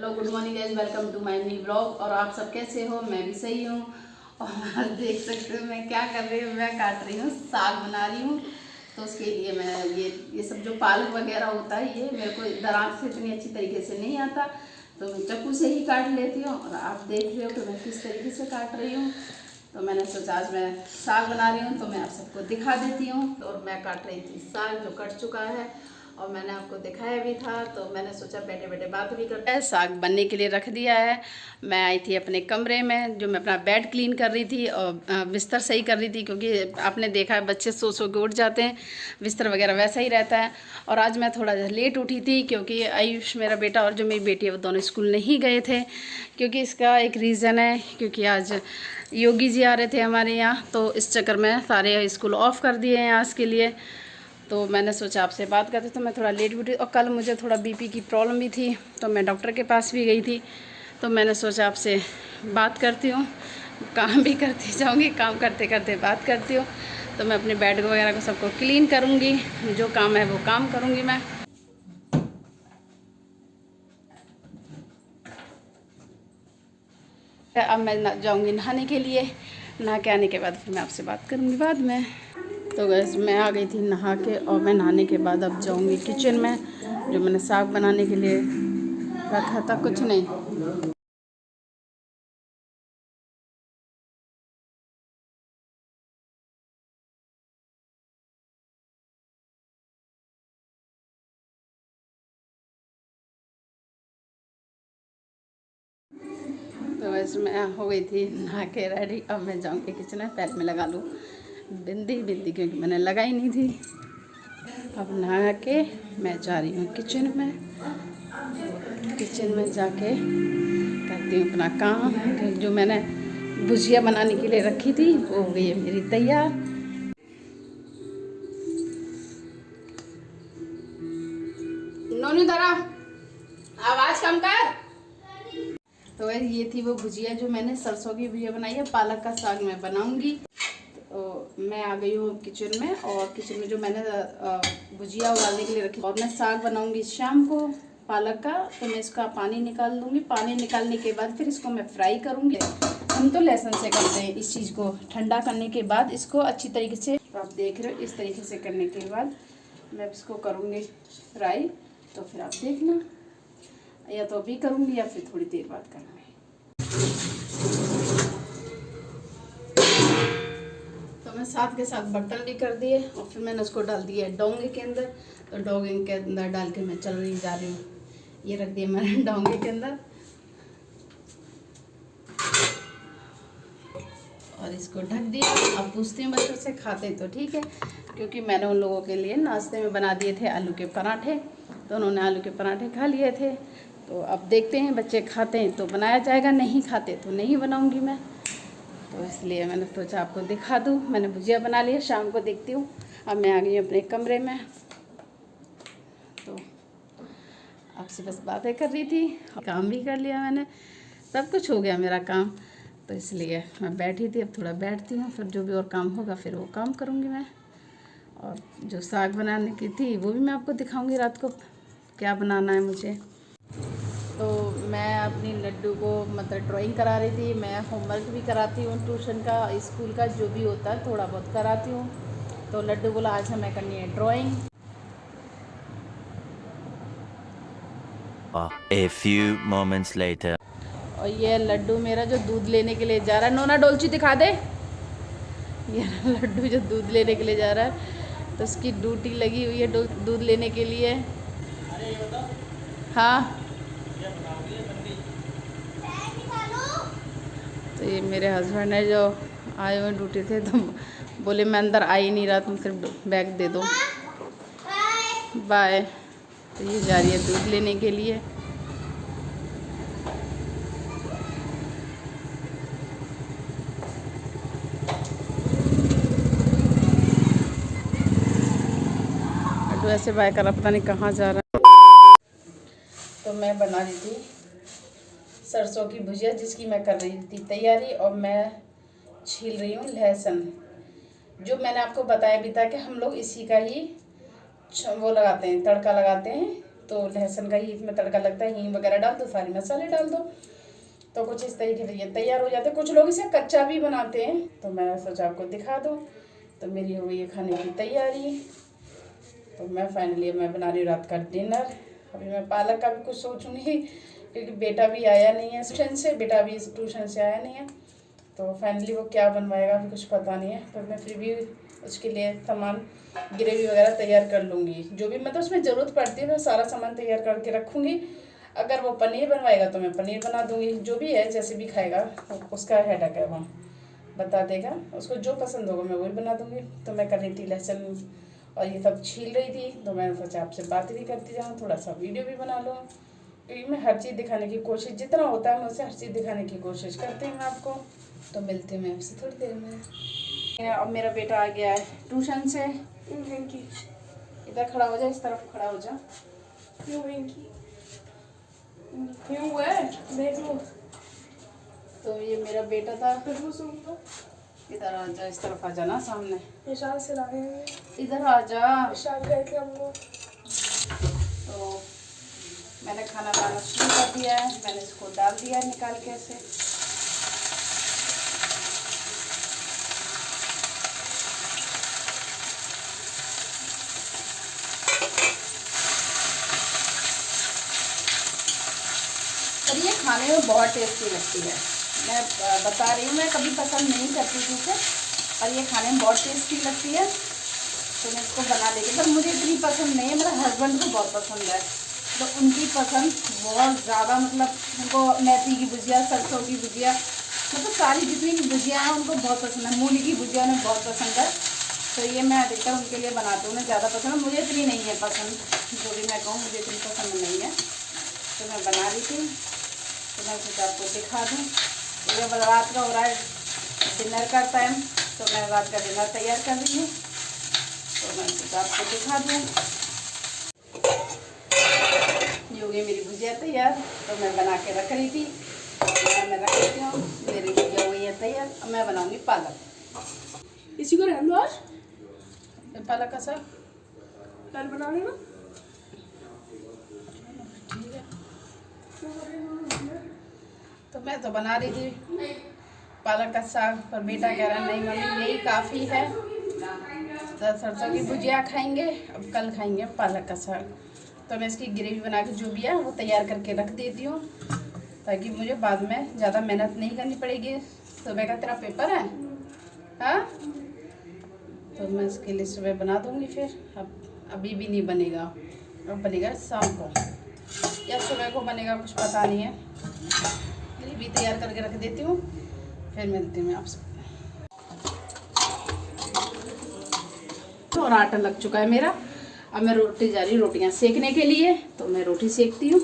Hello good morning guys, welcome to my new blog. और आप सब कैसे हो? मैं भी सही हूँ। और देख सकते हो मैं क्या कर रही हूँ, मैं काट रही हूँ, साग बना रही हूँ। तो उसके लिए मैं ये सब जो पालक वगैरह होता है ये मेरे को दराज से इतनी अच्छी तरीके से नहीं आता, तो मैं चाकू से ही काट लेती हूँ। और आप देख रहे हो कि मैं किस तरीके से काट रही हूँ। तो मैंने सोचा आज मैं साग बना रही हूँ तो मैं आप सबको दिखा देती हूँ। तो और मैं काट रही थी साग जो कट चुका है और मैंने आपको दिखाया भी था, तो मैंने सोचा बैठे बैठे बात भी करते हैं। साग बनने के लिए रख दिया है। मैं आई थी अपने कमरे में, जो मैं अपना बेड क्लीन कर रही थी और बिस्तर सही कर रही थी, क्योंकि आपने देखा है बच्चे सो सो के उठ जाते हैं, बिस्तर वगैरह वैसा ही रहता है। और आज मैं थोड़ा लेट उठी थी क्योंकि आयुष मेरा बेटा और जो मेरी बेटी है वो दोनों स्कूल नहीं गए थे। क्योंकि इसका एक रीज़न है, क्योंकि आज योगी जी आ रहे थे हमारे यहाँ, तो इस चक्कर में सारे स्कूल ऑफ कर दिए हैं आज के लिए। तो मैंने सोचा आपसे बात करते, तो मैं थोड़ा लेट भी उठी। और कल मुझे थोड़ा बीपी की प्रॉब्लम भी थी, तो मैं डॉक्टर के पास भी गई थी। तो मैंने सोचा आपसे बात करती हूँ, काम भी करती जाऊँगी, काम करते करते बात करती हूँ। तो मैं अपने बेड वगैरह को सबको क्लीन करूँगी, जो काम है वो काम करूँगी मैं। अब मैं जाऊँगी नहाने के लिए, नहा के आने के बाद फिर मैं आपसे बात करूँगी बाद में। तो गैस मैं आ गई थी नहा के, और मैं नहाने के बाद अब जाऊँगी किचन में, जो मैंने साग बनाने के लिए रखा था। कुछ नहीं, तो वैसे मैं हो गई थी नहा के रेडी। अब मैं जाऊँगी किचन में, पहले मैं लगा लूँ बिंदी क्योंकि मैंने लगाई नहीं थी। अब नहा के मैं जा रही हूँ किचन में। किचन में जाके करती हूँ अपना काम। जो मैंने भुजिया बनाने के लिए रखी थी वो हो गई है मेरी तैयार। नोनू दरा आवाज़ कम कर। तो ये थी वो भुजिया जो मैंने सरसों की भुजिया बनाई है, पालक का साग मैं बनाऊंगी। तो मैं आ गई हूँ किचन में, और किचन में जो मैंने भुजिया उबालने के लिए रखी, और मैं साग बनाऊंगी शाम को पालक का। तो मैं इसका पानी निकाल दूंगी, पानी निकालने के बाद फिर इसको मैं फ्राई करूंगी। हम तो लहसुन से करते हैं इस चीज़ को, ठंडा करने के बाद इसको अच्छी तरीके से, तो आप देख रहे हो इस तरीके से करने के बाद मैं इसको करूँगी फ्राई। तो फिर आप देखना, या तो अभी करूँगी या फिर थोड़ी देर बाद करूँगी। तो मैं साथ के साथ बर्तन भी कर दिए, और फिर मैंने उसको डाल दिया डोंगे के अंदर। तो डोंगे के अंदर डाल के मैं चल रही जा रही हूँ। ये रख दिया मैंने डोंगे के अंदर, और इसको ढक दिया। अब पूछती हूँ बच्चों से, खाते तो ठीक है, क्योंकि मैंने उन लोगों के लिए नाश्ते में बना दिए थे आलू के पराठे, तो उन्होंने आलू के पराठे खा लिए थे। तो अब देखते हैं बच्चे खाते हैं तो बनाया जाएगा, नहीं खाते तो नहीं बनाऊंगी मैं। तो इसलिए मैंने सोचा आपको दिखा दूँ। मैंने भुजिया बना लिया, शाम को देखती हूँ। अब मैं आ गई अपने कमरे में, तो आपसे बस बातें कर रही थी, काम भी कर लिया मैंने, सब कुछ हो गया मेरा काम। तो इसलिए मैं बैठी थी, अब थोड़ा बैठती हूँ, फिर जो भी और काम होगा फिर वो काम करूँगी मैं। और जो साग बनाने की थी वो भी मैं आपको दिखाऊंगी रात को क्या बनाना है मुझे। तो मैं अपनी लड्डू को मतलब ड्राइंग करा रही थी। मैं होमवर्क भी कराती हूँ, ट्यूशन का, स्कूल का, जो भी होता है थोड़ा बहुत कराती हूँ। तो लड्डू बोला आज हमें करनी है drawing. A few moments later. और ये लड्डू मेरा जो दूध लेने के लिए जा रहा है, नोना डोलची दिखा दे। ये लड्डू जो दूध लेने के लिए जा रहा है, तो उसकी ड्यूटी लगी हुई है दूध लेने के लिए। हाँ, तो ये मेरे हस्बैंड है जो आए हुए ड्यूटी से, तो बोले मैं अंदर आ ही नहीं रहा, तुम सिर्फ बैग दे दो, बाय। तो ये जा रही है दूध लेने के लिए। तो ऐसे बाय कर पता नहीं कहाँ जा रहा है। तो मैं बना रही थी सरसों की भुजिया, जिसकी मैं कर रही थी तैयारी, और मैं छील रही हूँ लहसुन। जो मैंने आपको बताया भी था कि हम लोग इसी का ही वो लगाते हैं, तड़का लगाते हैं तो लहसुन का ही इसमें तड़का लगता है, हींग वगैरह डाल दो, सारे मसाले डाल दो, तो कुछ इस तरीके से ये तैयार हो जाते हैं। कुछ लोग इसे कच्चा भी बनाते हैं, तो मैंने सोचा आपको दिखा दूँ। तो मेरी हो गई है खाने की तैयारी। तो मैं फाइनली मैं बना रही हूँ रात का डिनर। अभी मैं पालक का भी कुछ सोचूंगी, क्योंकि बेटा भी आया नहीं है ट्यूशन से, बेटा भी ट्यूशन से आया नहीं है, तो फाइनली वो क्या बनवाएगा अभी कुछ पता नहीं है। पर मैं फिर भी उसके लिए सामान ग्रेवी वगैरह तैयार कर लूँगी, जो भी मतलब उसमें ज़रूरत पड़ती है मैं सारा सामान तैयार करके रखूँगी। अगर वो पनीर बनवाएगा तो मैं पनीर बना दूँगी, जो भी है जैसे भी खाएगा उसका हेडक है, वो बता देगा, उसको जो पसंद होगा मैं वही बना दूँगी। तो मैं कर रही थी लहसुन और ये सब छील रही थी, तो मैंने सोचा आपसे बात भी करती जाऊँ, थोड़ा सा वीडियो भी बना लूँ, क्योंकि मैं हर चीज़ दिखाने की कोशिश, जितना होता है मैं उससे हर चीज़ दिखाने की कोशिश करती हूँ मैं आपको। तो मिलती हूँ मैं आपसे थोड़ी देर में। अब मेरा बेटा आ गया है ट्यूशन से। इधर खड़ा हो जा, इस तरफ खड़ा हो जा। क्यों हुआ है? देख लो। तो ये मेरा बेटा था। इधर आ जा, इस तरफ आ जा ना, सामने निशान से लाए हैं। इधर आ जा। निशान गए थे हम लोग। तो मैंने खाना बनाना शुरू कर दिया है, मैंने इसको डाल दिया है निकाल के ऐसे। और ये खाने में बहुत टेस्टी लगती है, मैं बता रही हूँ, मैं कभी पसंद नहीं करती थी इसे, और ये खाने में बहुत टेस्टी लगती है। तो मैं इसको बना लेती, पर मुझे इतनी पसंद नहीं है, मेरे हस्बैंड को बहुत पसंद है, तो उनकी पसंद बहुत ज़्यादा, मतलब उनको मेथी की भुजिया, सरसों की भुजिया, मतलब सारी जितनी की भुजिया हैं उनको बहुत पसंद है। मूली की भुजिया उन्हें बहुत पसंद है, तो ये मैं अधिकतर उनके लिए बनाती हूँ, उन्हें ज़्यादा पसंद है, मुझे इतनी नहीं है पसंद, जो भी मैं कहूँ मुझे इतनी पसंद नहीं है। तो मैं बना रही थी, तो मैं सोचा आपको दिखा दूँ। जब रात का हो रहा है डिनर का टाइम, तो मैं रात का डिनर तैयार कर रही हूँ, तो मैं सोचा आपको दिखा दूँ। ये हो गई मेरी भुजिया तैयार, तो मैं बना के रख रही थी, मैं रख लेती हूँ, मेरी भुजिया हो गई है तैयार। अब मैं बनाऊँगी पालक। इसी को रहने दो आज, पालक का साग कल बना लेना। ठीक है, तो मैं तो बना रही थी पालक का साग, पर बेटा कह रहा नहीं मम्मी यही काफ़ी है, तो सरसों की भुजिया खाएंगे, अब कल खाएंगे पालक का साग। तो मैं इसकी ग्रेवी बना के जो भी है वो तैयार करके रख देती हूँ, ताकि मुझे बाद में ज़्यादा मेहनत नहीं करनी पड़ेगी। सुबह का तेरा पेपर है, हाँ, तो मैं इसके लिए सुबह बना दूँगी। फिर अब अभी भी नहीं बनेगा, अब बनेगा शाम को या सुबह को बनेगा, कुछ पता नहीं है। भी तैयार करके रख देती हूँ, फिर मिलती हूँ मैं आपसे। और आटा लग चुका है मेरा, अब मैं रोटी जा रही हूँ रोटियाँ सेकने के लिए, तो मैं रोटी सेकती हूँ।